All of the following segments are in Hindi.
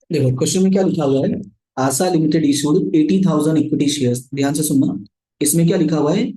देखो क्वेश्चन में क्या लिखा हुआ है। Asha limited issued 80,000 equity shares. ध्यान से सुनना। इसमें क्या लिखा हुआ है।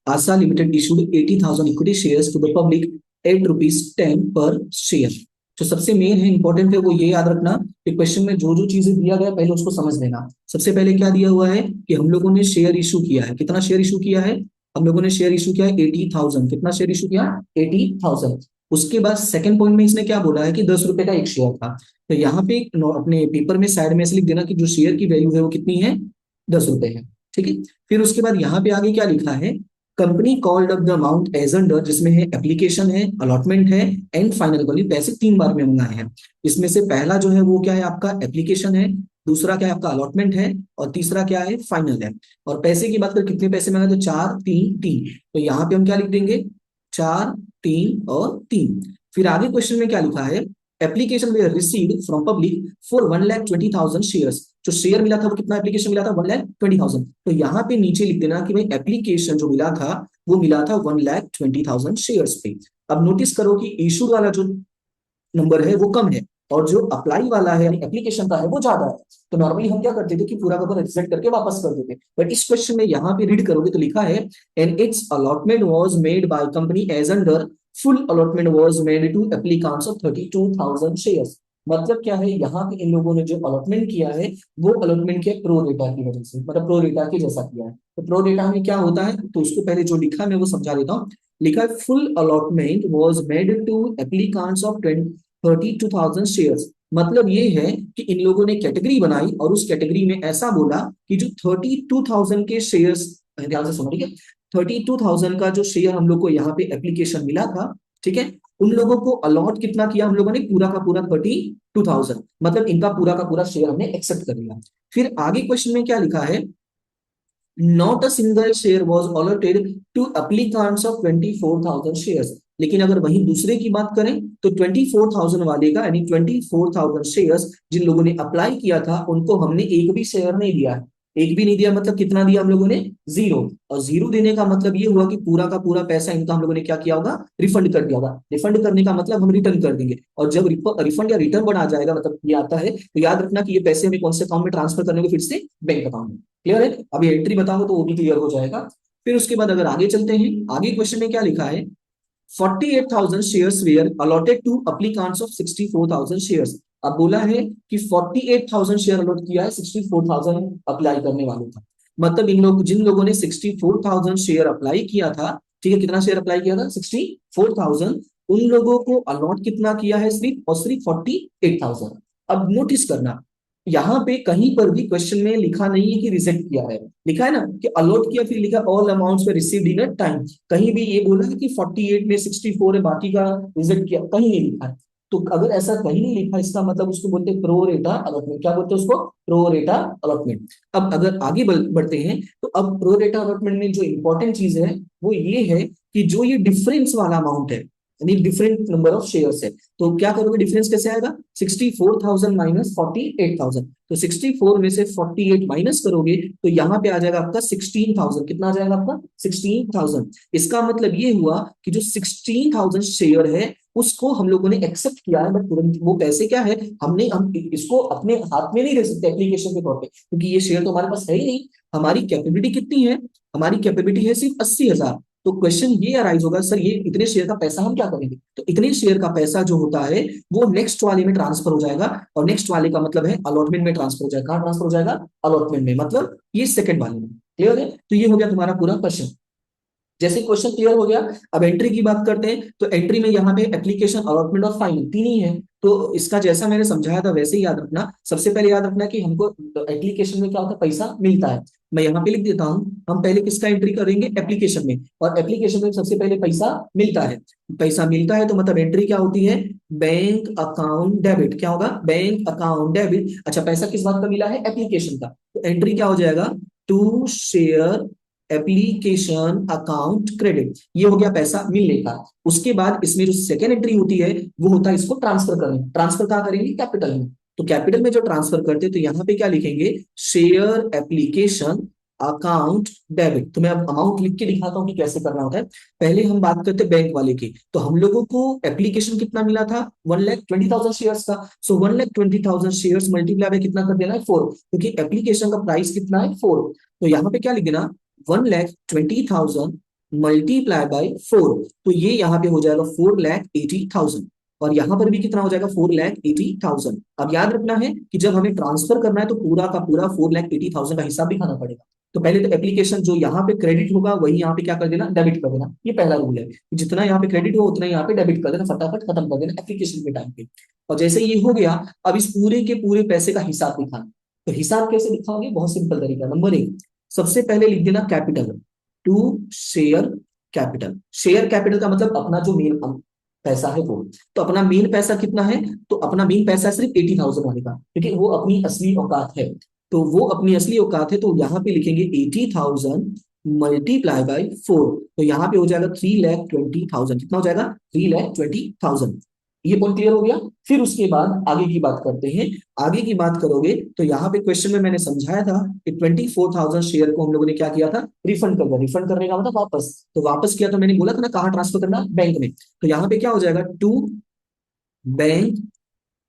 Asha limited issued 80,000 equity shares to the public at rupees 10 per share. जो सबसे मेन है, इंपॉर्टेंट है, वो ये याद रखना कि क्वेश्चन में जो जो चीजें दिया गया पहले उसको समझ लेना। सबसे पहले क्या दिया हुआ है कि हम लोगों ने शेयर इशू किया है। कितना शेयर इशू किया है? हम लोगों ने शेयर इशू किया है 80,000। कितना शेयर इशू किया? 80,000। उसके बाद सेकंड पॉइंट में इसने क्या बोला है कि 10 रुपए का एक शेयर था। तो यहाँ पे अपने पेपर में साइड में ऐसे लिख देना कि जो शेयर की वैल्यू है वो कितनी है, 10 रुपए है। ठीक है। फिर उसके बाद यहाँ पे आगे क्या लिखा है, company called up the amount as under, जिसमें है एप्लीकेशन है, अलॉटमेंट है एंड फाइनल वैल्यू। पैसे तीन बार में मंगाए हैं। इसमें से पहला जो है वो क्या है आपका एप्लीकेशन है, दूसरा क्या है आपका अलॉटमेंट है, और तीसरा क्या है फाइनल है। और पैसे की बात करें कितने पैसे मांगे तो 4 3 3। तो यहाँ पे हम क्या लिख देंगे, 4 3 और 3। फिर आगे क्वेश्चन में क्या लिखा है, application way received from public for 1,20,000 shares. जो शेयर मिला था वो कितना एप्लीकेशन मिला था, 1,20,000। तो यहाँ पे नीचे लिख देना कि भाई एप्लीकेशन जो मिला था वो मिला था 1,20,000 शेयर्स पे। अब नोटिस करो कि इशूड वाला जो नंबर है वो कम है, और जो अप्लाई वाला है यानी एप्लीकेशन का है वो ज्यादा है। तो नॉर्मली हम क्या करते थे कि पूरा का पूरा रिजेक्ट करके वापस कर देते। बट इस क्वेश्चन में यहाँ पे रीड करोगे तो लिखा है and its allotment was made by company as under full allotment was made to applicants of 32,000 shares. मतलब क्या है, यहाँ पे इन लोगों ने जो अलॉटमेंट किया है वो अलॉटमेंट किया प्रो रेटा की वजह से, मतलब प्रो रेटा के जैसा किया है। तो प्रो रेटा में क्या होता है, तो उसको पहले जो लिखा है मैं वो समझा देता हूँ। लिखा है full allotment was made to applicants of 32,000 shares. मतलब ये है कि इन लोगों ने कैटेगरी बनाई और उस कैटेगरी में ऐसा बोला कि जो 32,000 के शेयर्स, ध्यान से सुनो ठीक है, 32,000 का जो शेयर हम लोग को यहाँ पे एप्लीकेशन मिला था, ठीक है, उन लोगों को अलॉट कितना किया हम लोगों ने, पूरा का पूरा 32,000। मतलब इनका पूरा का पूरा शेयर हमने एक्सेप्ट कर लिया। फिर आगे क्वेश्चन में क्या लिखा है, not a single share was allotted to applicants of 24,000 shares. लेकिन अगर वहीं दूसरे की बात करें तो 24,000 वाले का यानी 24,000 शेयर्स जिन लोगों ने अप्लाई किया था उनको हमने एक भी शेयर नहीं दिया है। एक भी नहीं दिया मतलब कितना दिया हम लोगों ने, जीरो। और जीरो देने का मतलब ये हुआ कि पूरा का पूरा पैसा इनका हम लोगों ने क्या किया होगा, रिफंड कर दिया होगा। रिफंड करने का मतलब हम रिटर्न कर देंगे, और जब रिफंड या रिटर्न बन आ जाएगा मतलब ये आता है, तो याद रखना कि ये पैसे हमें कौन से अकाउंट में ट्रांसफर करने को, फिर से बैंक अकाउंट में। क्लियर है? अभी एंट्री बताओ तो वो भी क्लियर हो जाएगा। फिर उसके बाद अगर आगे चलते हैं, आगे क्वेश्चन में क्या लिखा है, 48,000 shares were allotted to applicants of 64,000 shares. अब बोला है कि 48,000 शेयर अलॉट किया है 64,000 अप्लाई करने वालों का। मतलब इन लोग जिन लोगों ने 64,000 शेयर अप्लाई किया था, ठीक है, कितना शेयर अप्लाई किया था, 64,000, उन लोगों को अलॉट कितना किया है, सिर्फ और सिर्फ 48,000। अब नोटिस करना, यहाँ पे कहीं पर भी क्वेश्चन में लिखा नहीं है कि रिजेक्ट किया है। लिखा है ना कि अलॉट किया, फिर लिखा all amounts way received in a time. कहीं भी ये बोला है कि 48 में 64 है बाकी का रिजेक्ट किया, कहीं नहीं लिखा है। तो अगर ऐसा कहीं नहीं लिखा, इसका मतलब उसको बोलते हैं प्रो रेटा अलॉटमेंट। क्या बोलते हैं उसको, प्रो रेटा अलॉटमेंट। अब अगर आगे बढ़ते हैं तो अब प्रो रेटा अलॉटमेंट में जो इंपॉर्टेंट चीज है वो ये है कि जो ये डिफरेंस वाला अमाउंट है, यानी डिफरेंट नंबर ऑफ शेयर्स है, तो क्या करोगे, डिफरेंस कैसे आएगा, 64,000 माइनस 48,000। तो 64 में से 48 माइनस करोगे तो यहाँ पे आ जाएगा आपका 16,000। कितना आ जाएगा आपका, 16,000। इसका मतलब ये हुआ कि जो 16,000 शेयर है उसको हम लोगों ने एक्सेप्ट किया है, बट तुरंत वो पैसे क्या है, हम इसको अपने हाथ में नहीं रख सकते एप्लीकेशन के तौर पे, क्योंकि ये शेयर तो हमारे पास है ही नहीं। हमारी कैपेबिलिटी कितनी है, हमारी कैपेबिलिटी है सिर्फ 80,000। तो क्वेश्चन ये अराइज होगा, सर ये इतने शेयर का पैसा हम क्या करेंगे। तो इतने शेयर का पैसा जो होता है वो नेक्स्ट वाले में ट्रांसफर हो जाएगा, और नेक्स्ट वाले का मतलब है अलॉटमेंट में ट्रांसफर हो जाएगा। कहाँ ट्रांसफर हो जाएगा, अलॉटमेंट में, मतलब ये सेकंड वाले में। क्लियर है? तो ये हो गया तुम्हारा पूरा क्वेश्चन। जैसे क्वेश्चन क्लियर हो गया, अब एंट्री की बात करते हैं। तो एंट्री में यहाँ पे एप्लीकेशन, अलॉटमेंट और फाइनल तीन ही है। तो इसका जैसा मैंने समझाया था वैसे ही याद रखना। सबसे पहले याद रखना कि हमको एप्लीकेशन में क्या होता है, पैसा मिलता है। मैं यहाँ पे लिख देता हूँ, हम पहले किसका एंट्री करेंगे, एप्लीकेशन में। और एप्लीकेशन में सबसे पहले पैसा मिलता है। पैसा मिलता है तो मतलब एंट्री क्या होती है, बैंक अकाउंट डेबिट। क्या होगा, बैंक अकाउंट डेबिट। अच्छा, पैसा किस बात का मिला है, एप्लीकेशन का। तो एंट्री क्या हो जाएगा, to share application account credit. ये हो गया पैसा मिलने का। उसके बाद इसमें जो सेकेंड एंट्री होती है वो होता है इसको ट्रांसफर करना। ट्रांसफर कहाँ करेंगे, कैपिटल में। तो कैपिटल में जो ट्रांसफर करते हैं तो यहाँ पे क्या लिखेंगे, शेयर एप्लीकेशन अकाउंट डेबिट। तो मैं अब अमाउंट लिख के दिखाता हूँ कि कैसे करना होता है। पहले हम बात करते हैं बैंक वाले की। तो हम लोगों को एप्लीकेशन कितना मिला था, 1,20,000 शेयर्स का। सो 1,20,000 शेयर्स मल्टीप्लाई बाय कितना कर देना है, 4, क्योंकि एप्लीकेशन का प्राइस कितना है, 4। तो यहाँ पे क्या लिख देना, 1,20,000 मल्टीप्लाई बाय 4। तो ये यहाँ पे हो जाएगा 4,80,000। और यहां पर भी कितना हो जाएगा, 4,80,000। अब याद रखना है कि जब हमें ट्रांसफर करना है तो पूरा का पूरा 4,80,000 का हिसाब दिखाना पड़ेगा। तो पहले तो एप्लीकेशन जो यहाँ पे क्रेडिट होगा वही यहाँ पे क्या कर देना, डेबिट कर देना। ये पहला रूल है कि जितना यहाँ पे क्रेडिट हो उतना यहाँ पे डेबिट कर देना, फटाफट खत्म कर देना एप्लीकेशन के टाइम पे। और जैसे ये हो गया, अब इस पूरे के पूरे पैसे का हिसाब दिखाना। तो हिसाब कैसे दिखाओगे, बहुत सिंपल तरीका। नंबर 1, सबसे पहले लिख देना capital, to share capital. Share capital का मतलब अपना जो मेन पैसा है वो। तो अपना मेन पैसा कितना है, तो अपना मेन पैसा सिर्फ 80,000 वाले का, क्योंकि वो अपनी असली औकात है। तो वो अपनी असली औकात है, तो यहाँ पे लिखेंगे 80,000 मल्टीप्लाई बाय 4। तो यहाँ पे हो जाएगा 3,20,000। कितना हो जाएगा, 3,20,000। ये पॉइंट क्लियर हो गया। फिर उसके बाद आगे की बात करते हैं। आगे की बात करोगे तो यहाँ पे क्वेश्चन में मैंने समझाया था कि 24,000 शेयर को हम लोगों ने क्या किया था, रिफंड कर दिया। रिफंड करने का मतलब वापस। तो वापस किया तो मैंने बोला था ना कहाँ ट्रांसफर करना, बैंक में। तो यहाँ पे क्या हो जाएगा, टू बैंक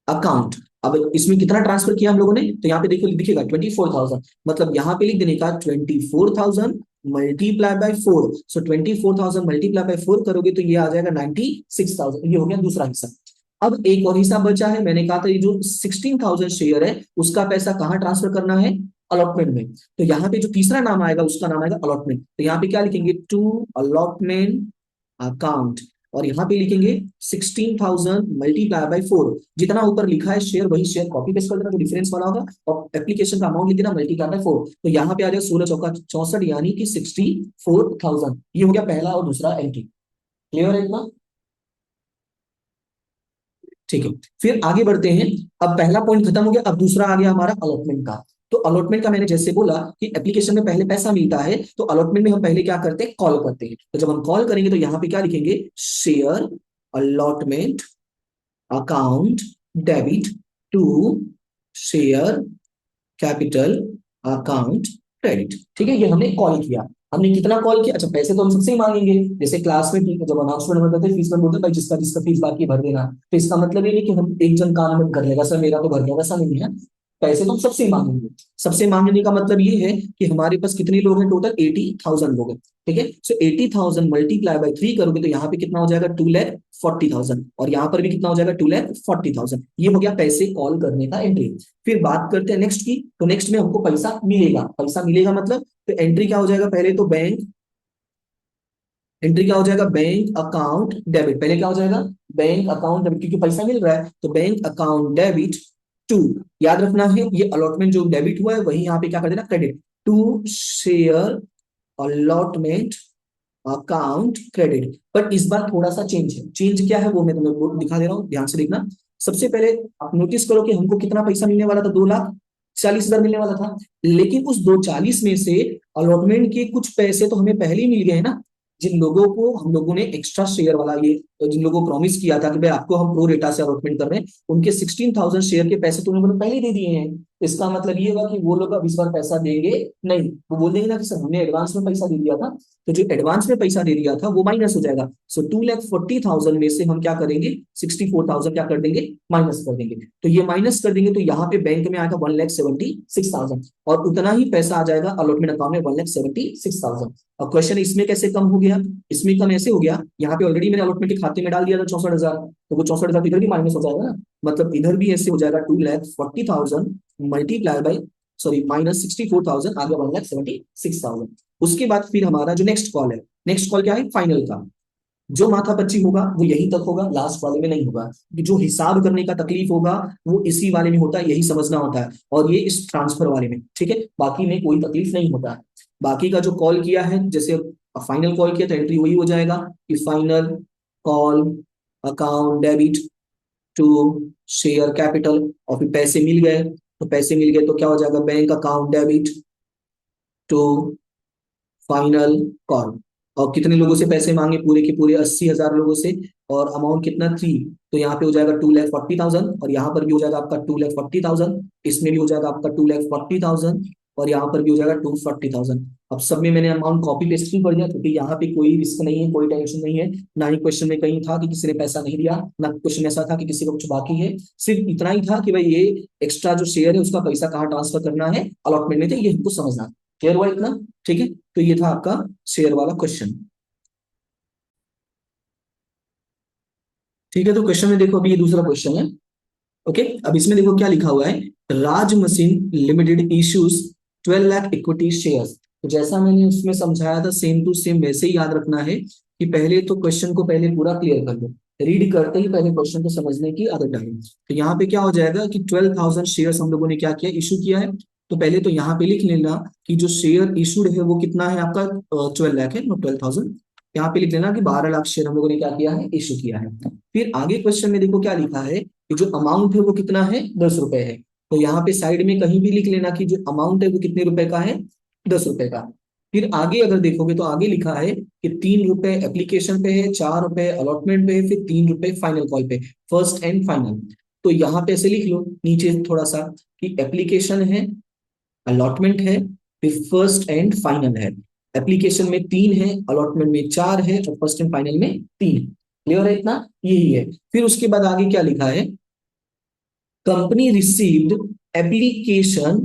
अकाउंट। अब इसमें कितना ट्रांसफर किया हम लोगों ने, तो यहाँ पे देखो दिखेगा 24,000। मतलब यहाँ पे लिख देने का 24,000 multiply by 4। So 24,000 multiply by 4 करोगे तो ये आ जाएगा 96,000। ये हो गया दूसरा हिस्सा। अब एक और हिस्सा बचा है। मैंने कहा था ये जो 16,000 शेयर है उसका पैसा कहाँ ट्रांसफर करना है, अलॉटमेंट में। तो यहाँ पे जो तीसरा नाम आएगा उसका नाम आएगा अलॉटमेंट। तो यहाँ पे क्या लिखेंगे, टू अलॉटमेंट अकाउंट। और यहाँ पे लिखेंगे 16,000 मल्टीप्लाई बाय 4। जितना ऊपर लिखा है शेयर वही शेयर कॉपी पेस्ट कर देना, जो डिफरेंस वाला होगा, और एप्लीकेशन का अमाउंट लिख देना मल्टीप्लाई बाय 4। तो यहाँ पे आ जाएगा 16 चौका 64, यानी कि 64,000। ये हो गया पहला और दूसरा एंट्री। क्लियर है इतना, ठीक है। फिर आगे बढ़ते हैं। अब पहला पॉइंट खत्म हो गया, अब दूसरा आ गया हमारा अलॉटमेंट का। तो अलॉटमेंट का मैंने जैसे बोला कि एप्लीकेशन में पहले पैसा मिलता है, तो अलॉटमेंट में हम पहले क्या करते हैं, कॉल करते हैं। तो जब हम कॉल करेंगे तो यहाँ पे क्या लिखेंगे, share allotment account debit to share capital account credit. ठीक है, ये हमने कॉल किया। हमने कितना कॉल किया, अच्छा पैसे तो हम सबसे ही मांगेंगे। जैसे क्लास में जब अनाउंसमेंट होता है फीस में बोलते हैं भाई जिसका जिसका फीस बाकी भर देना। तो इसका मतलब ये नहीं कि हम एक जन काम में कर लेगा सर मेरा तो भर गया, वैसा नहीं है। पैसे तो हम सबसे ही मांगेंगे। सबसे मांगने का मतलब ये है कि हमारे पास कितने लोग हैं, टोटल 80,000 लोग हैं। ठीक है, सो 80,000 मल्टीप्लाई बाय 3 करोगे तो यहाँ पे कितना हो जाएगा, 2,40,000। और यहाँ पर भी कितना हो जाएगा, 2,40,000। ये हो गया पैसे कॉल करने का एंट्री। फिर बात करते हैं नेक्स्ट की। तो नेक्स्ट में हमको पैसा मिलेगा। पैसा मिलेगा मतलब तो एंट्री क्या हो जाएगा, पहले तो बैंक, एंट्री क्या हो जाएगा, बैंक अकाउंट डेबिट। पहले क्या हो जाएगा, बैंक अकाउंट डेबिट, क्योंकि पैसा मिल रहा है तो बैंक अकाउंट डेबिट टू। याद रखना है ये अलॉटमेंट जो डेबिट हुआ है वही यहाँ पे क्या कर देना, credit to share allotment account credit. But इस बार थोड़ा सा चेंज है। चेंज क्या है वो मैं तुम्हें दिखा दे रहा हूँ, ध्यान से देखना। सबसे पहले आप नोटिस करो कि हमको कितना पैसा मिलने वाला था, 2,40,000 मिलने वाला था। लेकिन उस 2,40,000 में से अलॉटमेंट के कुछ पैसे तो हमें पहले ही मिल गए हैं ना। जिन लोगों को हम लोगों ने एक्स्ट्रा शेयर वाला ये, जिन लोगों को प्रॉमिस किया था कि भाई आपको हम प्रो रेटा से अलॉटमेंट कर रहे हैं, उनके 16,000 शेयर के पैसे तो उन्होंने पहले ही दे दिए हैं। इसका मतलब ये होगा कि वो लोग अब इस बार पैसा देंगे नहीं। वो बोल देंगे ना कि सर हमने एडवांस में पैसा दे दिया था। तो जो एडवांस में पैसा दे दिया था वो माइनस हो जाएगा। सो 2,40,000 में से हम क्या करेंगे, 64,000 क्या कर देंगे, माइनस कर देंगे। तो ये माइनस कर देंगे तो यहाँ पे बैंक में आएगा 1,76,000, और उतना ही पैसा आ जाएगा अलॉटमेंट अकाउंट में, 1,76,000। और क्वेश्चन इसमें कैसे कम हो गया, इसमें कम ऐसे हो गया, यहाँ पे ऑलरेडी मैंने अलॉटमेंट के खाते में डाल दिया था 64,000, तो वो 64,000 इधर भी माइनस हो जाएगा ना। मतलब इधर भी ऐसे हो जाएगा 2,40,000 मल्टीप्लाई बाई, सॉरी माइनस 64,000, आगे 1,76,000। उसके बाद फिर हमारा जो नेक्स्ट कॉल है, नेक्स्ट कॉल क्या है, फाइनल का। जो माथापच्ची होगा वो यहीं तक होगा, लास्ट वाले में नहीं होगा। कि जो हिसाब करने का तकलीफ होगा वो इसी वाले में होता है, यही समझना होता है, और ये इस ट्रांसफर वाले में। ठीक है, बाकी में कोई तकलीफ नहीं होता है। बाकी का जो कॉल किया है, जैसे फाइनल कॉल किया तो एंट्री वही हो जाएगा कि final call account debit to share capital. और फिर पैसे मिल गए, तो पैसे मिल गए तो क्या हो जाएगा, bank account debit to final call. और कितने लोगों से पैसे मांगे, पूरे के पूरे 80,000 लोगों से। और अमाउंट कितना, 3। तो यहाँ पे हो जाएगा 2,40,000, और यहाँ पर भी हो जाएगा आपका 2,40,000, इसमें भी हो जाएगा आपका 2,40,000, और यहाँ पर भी हो जाएगा 240,000। अब सब में मैंने अमाउंट कॉपी पेस्ट भी कर दिया, क्योंकि यहाँ पे कोई रिस्क नहीं है, कोई टेंशन नहीं है। ना ही क्वेश्चन में कहीं था कि किसी ने पैसा नहीं दिया, ना क्वेश्चन ऐसा था कि किसी को कुछ बाकी है। सिर्फ इतना ही था कि भाई ये एक्स्ट्रा जो शेयर है उसका पैसा कहाँ ट्रांसफर करना है, अलॉटमेंट में थे, ये हमको समझना। क्लियर हुआ इतना? ठीक है, तो ये था आपका शेयर वाला क्वेश्चन। ठीक है, तो क्वेश्चन में देखो, अभी ये दूसरा क्वेश्चन है। ओके, अब इसमें देखो क्या लिखा हुआ है। Raj machine limited issues 12 lakh equity shares. तो जैसा मैंने उसमें समझाया था, सेम टू सेम वैसे ही याद रखना है कि पहले तो क्वेश्चन को पहले पूरा क्लियर कर लो, रीड करते ही पहले क्वेश्चन को समझने की आदत डालो। तो यहाँ पे क्या हो जाएगा कि 12,000 शेयर्स हम लोगों ने क्या किया, इशू किया है। तो पहले तो यहाँ पे लिख लेना कि जो शेयर इशूड है वो कितना है आपका, 12 लाख है, नो 12,000। यहाँ पे लिख लेना कि 12 लाख शेयर हम लोगों ने क्या किया है, इशू किया है। फिर आगे क्वेश्चन में देखो क्या लिखा है कि जो अमाउंट है वो कितना है, 10 रुपए है। तो यहाँ पे साइड में कहीं भी लिख लेना कि जो अमाउंट है वो कितने रुपए का है, 10 रुपए का। फिर आगे अगर देखोगे तो आगे लिखा है कि 3 रुपए एप्लीकेशन पे है, 4 रुपए अलॉटमेंट पे है, फिर 3 रुपए फाइनल कॉल पे, फर्स्ट एंड फाइनल। तो यहाँ पे ऐसे लिख लो नीचे थोड़ा सा कि एप्लीकेशन है, अलॉटमेंट है, फिर फर्स्ट एंड फाइनल है। एप्लीकेशन में 3 है, अलॉटमेंट में 4 है, और फर्स्ट एंड फाइनल में 3। क्लियर है इतना? यही है। फिर उसके बाद आगे क्या लिखा है, कंपनी रिसीव्ड एप्लीकेशन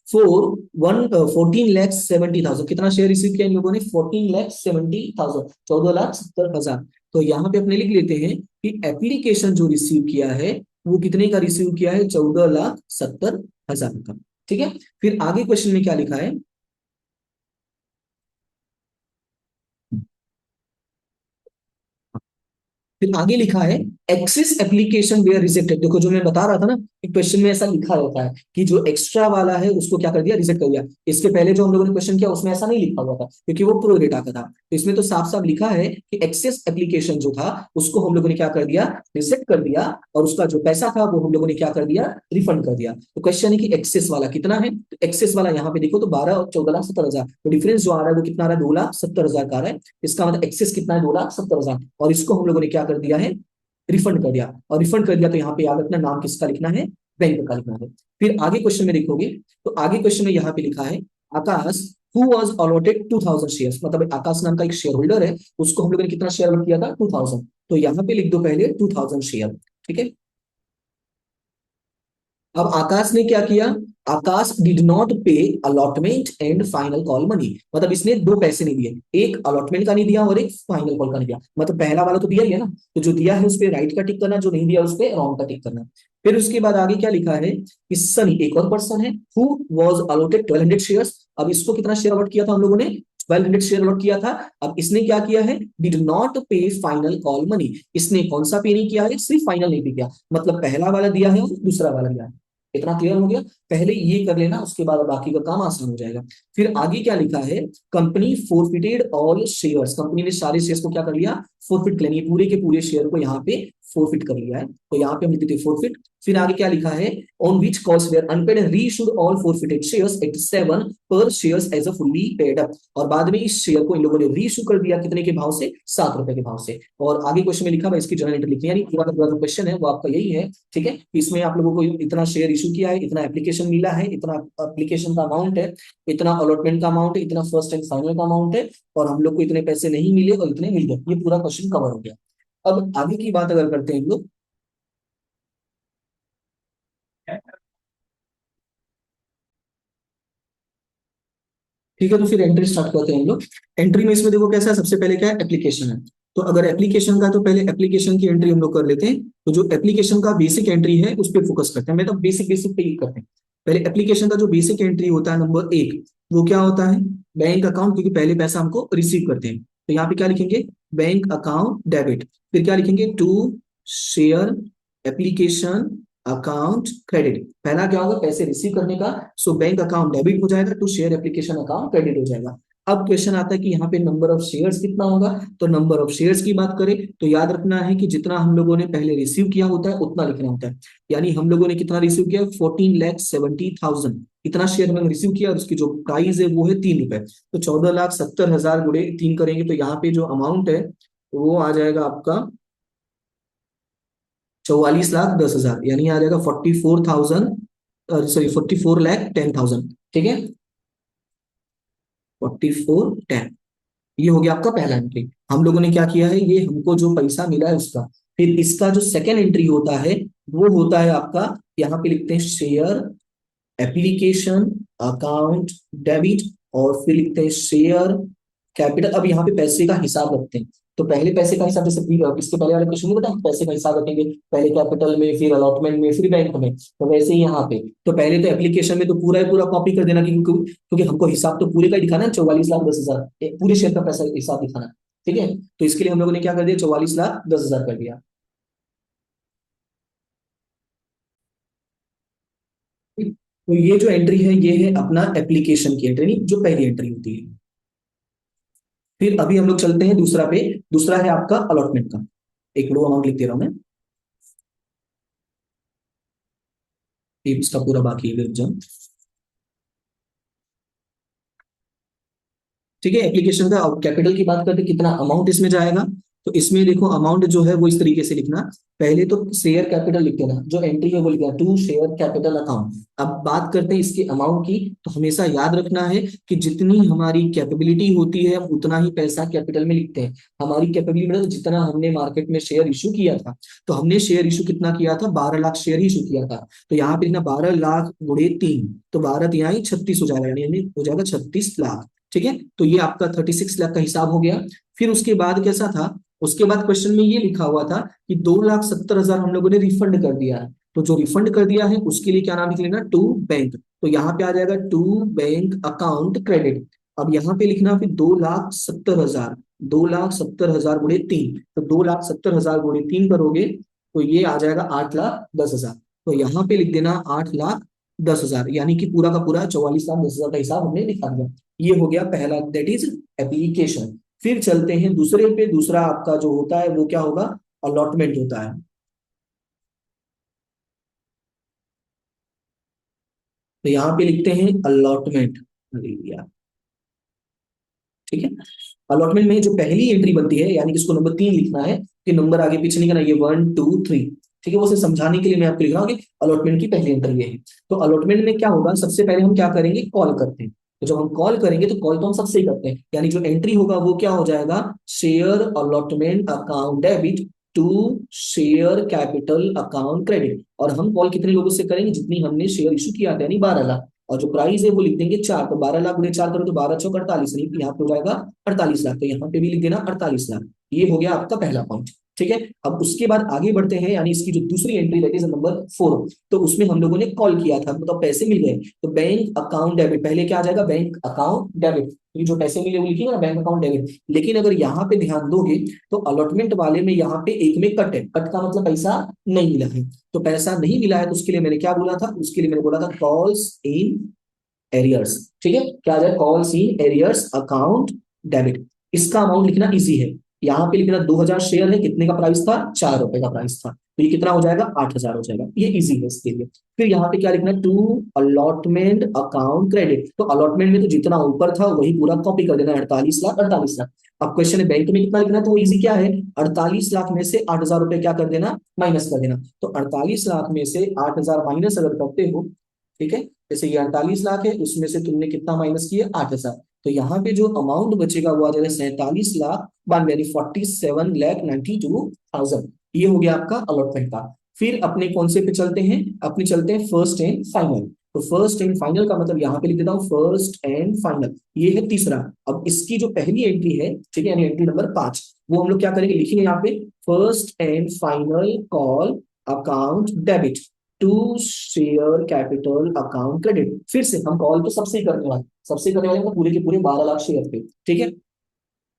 फॉर 14,70,000। कितना शेयर रिसीव किया इन लोगों ने, 14,70,000, 14,70,000। तो यहाँ पे अपने लिख लेते हैं कि एप्लीकेशन जो रिसीव किया है वो कितने का रिसीव किया है, 14,70,000 का। ठीक है, फिर आगे क्वेश्चन में क्या लिखा है, फिर आगे लिखा है एक्सेस एप्लीकेशन वेयर रिजेक्टेड। देखो जो मैं बता रहा था ना, क्वेश्चन में ऐसा लिखा रहता है कि जो एक्स्ट्रा वाला है उसको क्या कर दिया, रिजेक्ट कर दिया। इसके पहले जो हम लोगों ने क्वेश्चन किया उसमें ऐसा नहीं लिखा हुआ था, क्योंकि वो प्रो डेटा का था। तो इसमें तो साफ साफ लिखा है कि एक्सेस एप्लीकेशन जो था उसको हम लोगों ने क्या कर दिया, रिजेक्ट कर दिया, और उसका जो पैसा था वो हम लोगों ने क्या कर दिया, रिफंड कर दिया। तो क्वेश्चन है कि एक्सेस वाला कितना है, तो एक्सेस वाला यहाँ पे देखो तो 12 और 14,70,000, तो डिफरेंस जो आ रहा है वो कितना आ रहा है, 2,70,000 का आ रहा है। इसका मतलब एक्सेस कितना है, 2,70,000, और इसको हम लोगों ने क्या कर दिया है, रिफंड कर दिया। और रिफंड कर दिया तो यहाँ पे याद रखना नाम किसका लिखना है, बैंक का लिखना है। फिर आगे क्वेश्चन में देखोगे तो आगे क्वेश्चन में यहाँ पे लिखा है आकाश हु वाज अलॉटेड 2,000 शेयर्स, मतलब आकाश नाम का एक शेयर होल्डर है, उसको हम लोगों ने कितना शेयर अलॉट किया था, 2,000। तो यहाँ पे लिख दो पहले 2,000 शेयर। ठीक है, अब आकाश ने क्या किया, आकाश डिड नॉट पे allotment and final call money. मतलब इसने दो पैसे नहीं दिए, एक अलॉटमेंट का नहीं दिया और एक फाइनल कॉल का नहीं दिया। मतलब पहला वाला तो दिया ही है ना, तो जो दिया है उस पर राइट का टिक करना, जो नहीं दिया उस पर रॉन्ग का टिक करना। फिर उसके बाद आगे क्या लिखा है कि सनी एक और पर्सन है, हु वाज अलॉटेड 1,200 शेयर्स। अब इसको कितना शेयर अलॉट किया था हम लोगों ने, 1,200 शेयर अलॉट किया था। अब इसने क्या किया है, डिड नॉट पे फाइनल कॉल मनी। इसने कौन सा पे नहीं किया है, सिर्फ फाइनल नहीं पे किया, मतलब पहला वाला दिया है और दूसरा वाला दिया है। इतना क्लियर हो गया? पहले ये कर लेना, उसके बाद बाकी का काम आसान हो जाएगा। फिर आगे क्या लिखा है, company forfeited all shares. Company ने सारे शेयर्स को क्या कर लिया, फोरफिट कर लिया, पूरे के पूरे शेयर को यहाँ पे फोरफिट कर लिया है। तो यहाँ पे हम लिखते थे फोरफिट। फिर आगे क्या लिखा है, on which calls were unpaid and reissued all forfeited shares at 7 per shares as a fully paid up. और बाद में इस शेयर को इन लोगों ने रीइश्यू कर दिया, कितने के भाव से, 7 रुपए के भाव से। और आगे क्वेश्चन में लिखा है इसकी जर्नल एंट्री लिखनी है, यानी पूरा का पूरा जो क्वेश्चन है वो आपका यही है। ठीक है, इसमें आप लोगों को इतना शेयर इशू किया है, इतना एप्लीकेशन मिला है, इतना एप्लीकेशन का अमाउंट है, इतना अलॉटमेंट का अमाउंट है, इतना फर्स्ट एंड फाइनल का अमाउंट है, और हम लोग को इतने पैसे नहीं मिले और इतने मिल गए। ये पूरा क्वेश्चन कवर हो गया। अब आगे की बात अगर करते हैं हम लोग, ठीक है, तो फिर एंट्री स्टार्ट करते हैं हम लोग। एंट्री में इसमें देखो कैसा है, सबसे पहले क्या है, एप्लीकेशन है। तो अगर एप्लीकेशन का है, तो पहले एप्लीकेशन की एंट्री हम लोग कर लेते हैं। तो जो एप्लीकेशन का बेसिक एंट्री है उस पर फोकस करते हैं, मैं तो बेसिक बेसिक पे ही करते हैं। पहले एप्लीकेशन का जो बेसिक एंट्री होता है नंबर 1, वो क्या होता है, बैंक अकाउंट, क्योंकि पहले पैसा हमको रिसीव करते हैं। तो यहाँ पे क्या लिखेंगे, बैंक अकाउंट डेबिट। फिर क्या लिखेंगे, to share application account credit. पहला क्या होगा, पैसे रिसीव करने का, सो बैंक अकाउंट डेबिट हो जाएगा, to share application account credit हो जाएगा। अब क्वेश्चन आता है कि यहाँ पे नंबर ऑफ शेयर्स कितना होगा। तो नंबर ऑफ शेयर्स की बात करें तो याद रखना है कि जितना हम लोगों ने पहले रिसीव किया होता है उतना लिखना होता है। यानी हम लोगों ने कितना रिसीव किया, 14,70,000 इतना शेयर हमने रिसीव किया, और उसकी जो प्राइस है वो है 3 रुपए। तो 14,70,000 गुणे 3 करेंगे तो यहाँ पे जो अमाउंट है वो आ जाएगा आपका 44,10,000, यानी आ जाएगा 44,000, सॉरी 44,10,000। ठीक है, 4410, ये हो गया आपका पहला एंट्री। हम लोगों ने क्या किया है, ये हमको जो पैसा मिला है उसका। फिर इसका जो सेकंड एंट्री होता है वो होता है आपका, यहाँ पे लिखते हैं शेयर एप्लीकेशन अकाउंट डेबिट, और फिर लिखते हैं शेयर कैपिटल। अब यहाँ पे पैसे का हिसाब रखते हैं। तो पहले पैसे का हिसाब, जैसे इसके पहले वाले क्वेश्चन में बताया पैसे का हिसाब रखेंगे, पहले कैपिटल में, फिर अलॉटमेंट में, फिर बैंक में। तो वैसे ही यहाँ पे तो पहले तो एप्लीकेशन में तो पूरा ही पूरा कॉपी कर देना, क्योंकि हमको हिसाब तो पूरे का ही दिखाना है, 44,10,000 पूरे शेयर का पैसा हिसाब दिखाना है। ठीक है, तो इसके लिए हम लोगों ने क्या कर दिया, 44,10,000 कर दिया। तो ये जो एंट्री है ये है अपना एप्लीकेशन की एंट्री, जो पहली एंट्री होती है। फिर अभी हम लोग चलते हैं दूसरा पे। दूसरा है आपका अलॉटमेंट का। एक मिनट, अमाउंट लिख दे रहा हूं मैं, ये इसका पूरा बाकी है जब। ठीक है, एप्लीकेशन का कैपिटल की बात करते हैं, कितना अमाउंट इसमें जाएगा। तो इसमें देखो अमाउंट जो है वो इस तरीके से लिखना, पहले तो शेयर कैपिटल लिख देना, जो एंट्री है वो लिखना टू शेयर कैपिटल अकाउंट। अब बात करते हैं इसके अमाउंट की, तो हमेशा याद रखना है कि जितनी हमारी कैपेबिलिटी होती है हम उतना ही पैसा कैपिटल में लिखते हैं। हमारी कैपेबिलिटी मतलब जितना हमने मार्केट में शेयर इशू किया था, तो हमने शेयर इशू कितना किया था, 12 लाख शेयर ही इशू किया था। तो यहाँ पे लिखना 12 लाख गुणे 3, तो 12 यहाँ ही 36 हो जाएगा, यानी हो जाएगा 36 लाख। ठीक है, तो ये आपका 36 लाख का हिसाब हो गया। फिर उसके बाद कैसा था, उसके बाद क्वेश्चन में ये लिखा हुआ था कि 2,70,000 हम लोगों ने रिफंड कर दिया है। तो जो रिफंड कर दिया है उसके लिए क्या नाम लिख लेना, टू बैंक। तो यहाँ पे आ जाएगा टू बैंक अकाउंट क्रेडिट। अब यहाँ पे लिखना फिर 2,70,000, 2,70,000 गुणे 3, तो 2,70,000 गुणे 3 करोगे तो ये आ जाएगा 8,10,000। तो यहाँ पे लिख देना 8,10,000, यानी कि पूरा का पूरा 44,10,000 का हिसाब हमने लिखा दिया। ये हो गया पहला, दैट इज एप्लीकेशन। फिर चलते हैं दूसरे पे। दूसरा आपका जो होता है वो क्या होगा, अलॉटमेंट होता है। तो यहाँ पे लिखते हैं अलॉटमेंट। ठीक है, अलॉटमेंट में जो पहली एंट्री बनती है, यानी कि इसको नंबर 3 लिखना है, कि नंबर आगे पीछे नहीं करना, ये 1 2 3। ठीक है, वो उसे समझाने के लिए मैं आपको लिख रहा हूँ कि अलॉटमेंट की पहली एंट्री ये है। तो अलॉटमेंट में क्या होगा, सबसे पहले हम क्या करेंगे, कॉल करते हैं। तो जब हम कॉल करेंगे तो कॉल तो हम सबसे ही करते हैं, यानी जो एंट्री होगा वो क्या हो जाएगा, share allotment account debit to share capital account credit. और हम कॉल कितने लोगों से करेंगे, जितनी हमने शेयर इशू किया था, यानी 12 लाख। और जो प्राइस है वो लिख देंगे 4, तो 12 लाख गुणे 4 करो तो 12 चौक 48, नहीं यहाँ पे हो जाएगा 48 लाख। तो यहाँ पे भी लिख देना 48 लाख। ये हो गया आपका पहला पॉइंट। ठीक है, अब उसके बाद आगे बढ़ते हैं, यानी इसकी जो दूसरी एंट्री दैट इज नंबर 4। तो उसमें हम लोगों ने कॉल किया था, मतलब पैसे मिल गए। तो बैंक अकाउंट डेबिट, पहले क्या आ जाएगा, बैंक अकाउंट डेबिट। ये जो पैसे मिले वो लिखिएगा ना, बैंक अकाउंट डेबिट। लेकिन अगर यहाँ पे ध्यान दोगे तो अलॉटमेंट वाले में यहाँ पे एक में कट है, कट का मतलब पैसा नहीं मिला है। तो पैसा नहीं मिला है तो उसके लिए मैंने क्या बोला था, उसके लिए मैंने बोला था कॉल्स इन एरियर्स। ठीक है, क्या आ जाए, calls in arrears account debit. इसका अमाउंट लिखना इजी है। यहाँ पे लिखना 2,000 शेयर है, कितने का प्राइस था, 4 रुपए का प्राइस था। तो ये कितना हो जाएगा, 8,000 हो जाएगा। ये इजी है इसके लिए। फिर यहाँ पे क्या लिखना है, टू अलॉटमेंट अकाउंट क्रेडिट। तो अलॉटमेंट में तो जितना ऊपर था वही पूरा कॉपी कर देना, 48 लाख 48 लाख। अब क्वेश्चन है बैंक में कितना लिखना है, तो इजी क्या है, 48 लाख में से 8,000 रुपए क्या कर देना, माइनस कर देना। तो 48 लाख में से 8,000 माइनस अगर करते हो, ठीक है, जैसे ये 48 लाख है, उसमें से तुमने कितना माइनस किया, 8,000। तो यहाँ पे जो अमाउंट बचेगा वो आ जाएगा 47,92,, यानी 47,92,000। ये हो गया आपका अलॉटमेंट का। फिर अपने कौन से पे चलते हैं, अपने चलते हैं फर्स्ट एंड फाइनल। तो फर्स्ट एंड फाइनल का मतलब यहाँ पे लिख देता हूँ फर्स्ट एंड फाइनल, ये है तीसरा। अब इसकी जो पहली एंट्री है, ठीक है, यानी एंट्री नंबर 5, वो हम लोग क्या करेंगे, लिखेंगे यहाँ पे first and final call account debit to share capital account credit. फिर से हम कॉल तो सबसे ही करने वाले, सबसे करने वाले मतलब पूरे के पूरे 12 लाख शेयर पे। ठीक है,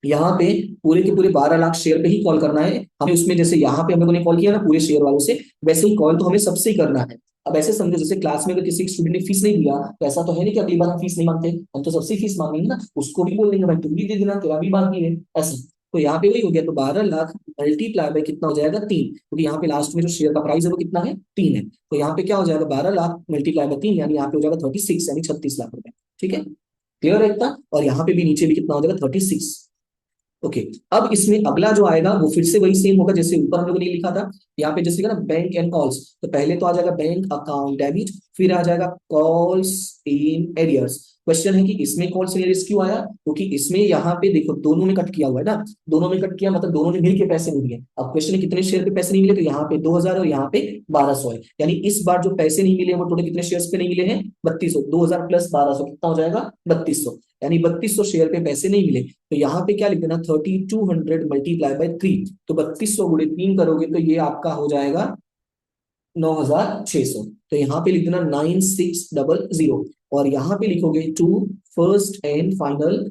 यहाँ पे पूरे के पूरे 12 लाख शेयर पे ही कॉल करना है हमें। उसमें जैसे यहाँ पे हम लोगों ने कॉल किया ना पूरे शेयर वालों से, वैसे ही कॉल तो हमें सबसे ही करना है। अब ऐसे समझो जैसे क्लास में अगर किसी स्टूडेंट ने फीस नहीं दिया, तो ऐसा तो है नहीं कि अगली बार हम फीस नहीं मांगते, हम तो सबसे फीस मांगेंगे ना, उसको भी बोल देंगे भाई तुम भी दे देना, तेरा भी बाकी है, ऐसा। तो यहाँ पे वही हो गया, तो 12 लाख मल्टीप्लाई बाय कितना हो जाएगा, 3, क्योंकि यहाँ पे लास्ट में जो शेयर का प्राइस है वो कितना है, 3 है। तो यहाँ पे क्या हो जाएगा, 12 लाख मल्टीप्लाई बाय 3, यानी यहाँ पे हो जाएगा 36, यानी 36 लाख रुपए। ठीक है, क्लियर है इतना। और यहाँ पे भी नीचे भी कितना हो जाएगा, 36। ओके। अब इसमें अगला जो आएगा वो फिर से वही सेम होगा जैसे ऊपर हम लोगों ने लिखा था। यहाँ पे जैसे ना बैंक एंड कॉल्स, तो पहले तो आ जाएगा बैंक अकाउंट डेबिट, फिर आ जाएगा कॉल्स इन एरियर्स। क्वेश्चन है कि इसमें कॉल्स इन एरियर्स क्यों आया, क्योंकि इसमें यहाँ पे देखो दोनों में कट किया हुआ है ना, दोनों में कट किया मतलब दोनों ने मिलके पैसे नहीं दिए। अब क्वेश्चन है कितने शेयर पे पैसे नहीं मिले, तो यहाँ पे 2000 और यहाँ पे 1200 है, यानी इस बार जो पैसे नहीं मिले वो टोटल कितने शेयर्स पे नहीं मिले हैं, 3200। 2000 प्लस 1200 कितना हो जाएगा, 3200, यानी 3200 शेयर पे पैसे नहीं मिले। तो यहाँ पे क्या लिख देना, 3200 मल्टीप्लाई बाय 3, तो 3200 गुणे 3 करोगे तो ये आपका हो जाएगा 9600। तो यहाँ पे लिख देना 9600, और यहाँ पे लिखोगे to first and final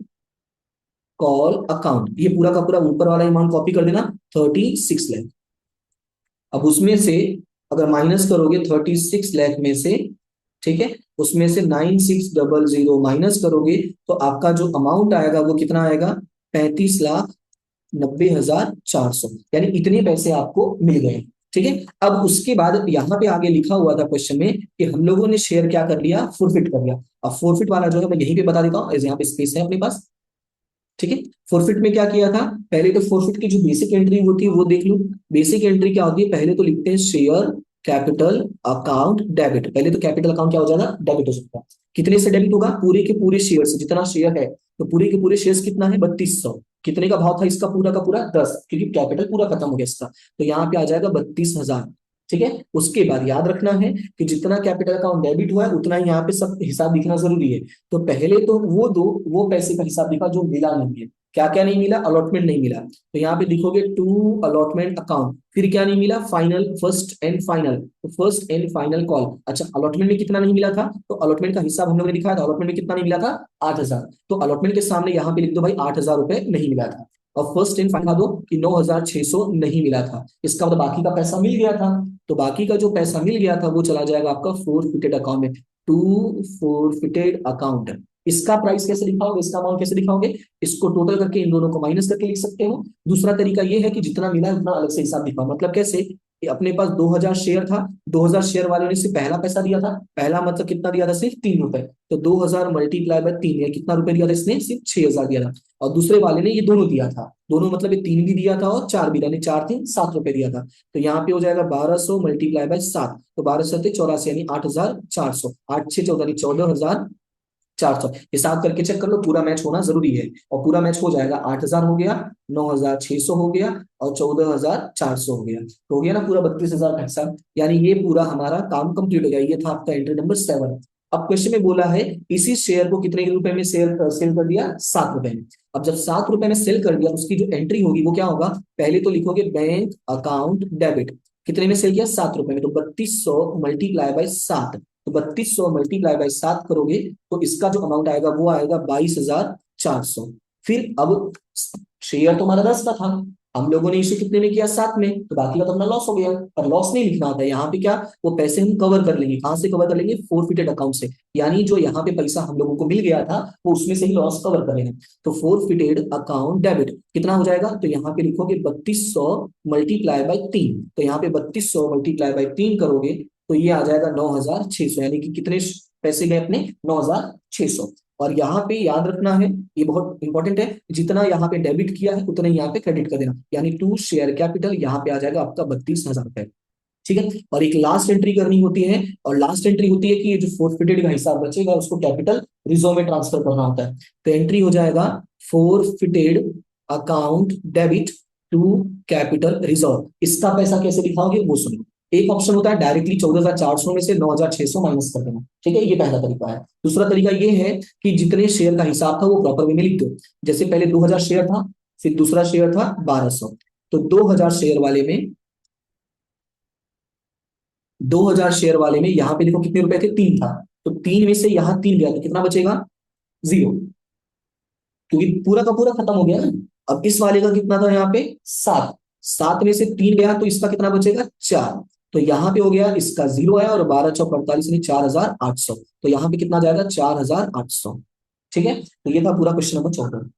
call account, ये पूरा का पूरा ऊपर वाला अमाउंट कॉपी कर देना 36 लाख। अब उसमें से अगर माइनस करोगे 36 लाख में से, ठीक है, उसमें से 9600 माइनस करोगे तो आपका जो अमाउंट आएगा वो कितना आएगा, 35,90,400, यानी इतने पैसे आपको मिल गए। ठीक है। अब उसके बाद यहाँ पे आगे लिखा हुआ था क्वेश्चन में कि हम लोगों ने शेयर क्या कर लिया, फोरफिट कर लिया। अब फोरफिट वाला जो है मैं यहीं पे बता देता हूँ, यहाँ पे स्पेस है अपने पास। ठीक है। फोरफिट में क्या किया था, पहले तो फोरफिट की जो बेसिक एंट्री होती है वो देख लो। बेसिक एंट्री क्या होती है, पहले तो लिखते हैं शेयर कैपिटल अकाउंट डेबिट। पहले तो कैपिटल अकाउंट क्या हो जाएगा, डेबिट हो सकता है। कितने से डेबिट होगा, पूरे के पूरे शेयर से, जितना शेयर है तो पूरे के पूरे शेयर कितना है, 3200। कितने का भाव था इसका, पूरा का पूरा 10, क्योंकि कैपिटल पूरा खत्म हो गया इसका, तो यहाँ पे आ जाएगा 32,000। ठीक है। उसके बाद याद रखना है कि जितना कैपिटल अकाउंट डेबिट हुआ है उतना ही यहाँ पे सब हिसाब दिखना जरूरी है। तो पहले तो वो पैसे का हिसाब दिखा जो मिला नहीं है। क्या क्या नहीं मिला, अलॉटमेंट नहीं मिला, तो यहाँ पे लिखोगे टू अलॉटमेंट अकाउंट। फिर क्या नहीं मिला, फाइनल फर्स्ट एंड फाइनल, तो फर्स्ट एंड फाइनल कॉल। अच्छा, अलॉटमेंट में कितना नहीं मिला था, तो अलॉटमेंट का हिसाब हम लोगों ने दिखाया था, अलॉटमेंट में कितना नहीं मिला था, 8000। तो अलॉटमेंट के सामने यहाँ पे लिख दो भाई 8000 रुपए नहीं मिला था। और फर्स्ट एंड फाइनल दो कि 9600 नहीं मिला था, इसका मतलब बाकी का पैसा मिल गया था। तो बाकी का जो पैसा मिल गया था वो चला जाएगा आपका फोरफिटेड अकाउंट में, टू फोरफिटेड अकाउंट। इसका प्राइस कैसे दिखाओगे, इसका अमाउंट कैसे दिखाओगे, इसको टोटल करके इन दोनों को माइनस करके लिख सकते हो। दूसरा तरीका ये है कि जितना मिला है उतना अलग से हिसाब दिखाओ। मतलब कैसे, कि अपने पास 2000 शेयर था, 2000 शेयर वाले ने सिर्फ पहला पैसा दिया था, पहला मतलब कितना दिया था, सिर्फ 3 रुपए, तो 2000 मल्टीप्लाई बाय 3, या कितना रुपए दिया था इसने, सिर्फ 6000 दिया था। और दूसरे वाले ने ये दोनों दिया था, दोनों मतलब ये 3 भी दिया था और 4 भी, यानी 4 3 7 रुपए दिया था। तो यहाँ पे हो जाएगा 1200 मल्टीप्लाई बाय 7, तो 12 7 84, यानी 8400, 8 6 14 यानी 14,400। हिसाब करके चेक कर लो, पूरा मैच होना जरूरी है, और पूरा मैच हो जाएगा। 8000 हो गया, 9600 हो गया, और 14,400 हो गया, तो हो गया ना पूरा 32,000 का हिसाब। यानी ये पूरा हमारा काम कंप्लीट हो गया। ये था आपका एंट्री नंबर 7। अब क्वेश्चन में बोला है इसी शेयर को कितने रुपए में सेल सेल कर दिया, 7 रुपए में। अब जब 7 रुपए में सेल कर दिया, उसकी जो एंट्री होगी वो क्या होगा, पहले तो लिखोगे बैंक अकाउंट डेबिट, कितने में सेल किया, 7 रुपए में, तो 3200 मल्टीप्लाई बाय 7, तो 3200 मल्टीप्लाई बाय 7 करोगे तो इसका जो अमाउंट आएगा वो आएगा 22,400। फिर अब शेयर तो हमारा 10 का था, हम लोगों ने इसे कितने में किया, 7 में, तो बाकी का तो अपना लॉस हो गया। पर लॉस नहीं लिखना आता है यहाँ पे, क्या वो पैसे हम कवर कर लेंगे, कहां से कवर कर लेंगे, फोरफिटेड अकाउंट से, यानी जो यहाँ पे पैसा हम लोगों को मिल गया था वो उसमें से ही लॉस कवर करेंगे। तो फोरफिटेड अकाउंट डेबिट कितना हो जाएगा, तो यहाँ पे लिखोगे 3200 मल्टीप्लाई बाय 3, तो यहाँ पे 3200 मल्टीप्लाई बाय 3 करोगे तो ये आ जाएगा 9600, यानी कि कितने पैसे गए अपने, 9600। और यहाँ पे याद रखना है, ये बहुत इंपॉर्टेंट है, जितना यहाँ पे डेबिट किया है उतना ही यहाँ पे क्रेडिट कर देना, यानी टू शेयर कैपिटल यहाँ पे आ जाएगा आपका 32,000 रुपए। ठीक है। और एक लास्ट एंट्री करनी होती है, और लास्ट एंट्री होती है कि ये जो फोरफिटेड का हिसाब बचेगा उसको कैपिटल रिजर्व में ट्रांसफर करना होता है। तो एंट्री हो जाएगा forfeited account debit to capital reserve. इसका पैसा कैसे दिखाओगे वो सुनो। एक ऑप्शन होता है डायरेक्टली 14,400 में से 9,600 माइनस कर देना, ठीक है, ये पहला तरीका है। दूसरा तरीका ये है कि जितने शेयर का हिसाब था वो प्रॉपर वे में लिख दो। जैसे पहले 2000 शेयर था, फिर दूसरा शेयर था 1200, तो 2000 शेयर वाले में, 2000 शेयर वाले में यहाँ पे देखो कितने रुपए थे, 3 था, तो 3 में से यहाँ 3 गया तो कितना बचेगा, 0, क्योंकि पूरा का पूरा खत्म हो गया ना। अब इस वाले का कितना था यहाँ पे, 7, 7 में से 3 गया तो इसका कितना बचेगा, 4, तो यहाँ पे हो गया इसका 0 आया, और 12 4 45 यानी 4,800, तो यहाँ पे कितना जाएगा, 4,800। ठीक है। तो ये था पूरा क्वेश्चन नंबर 14।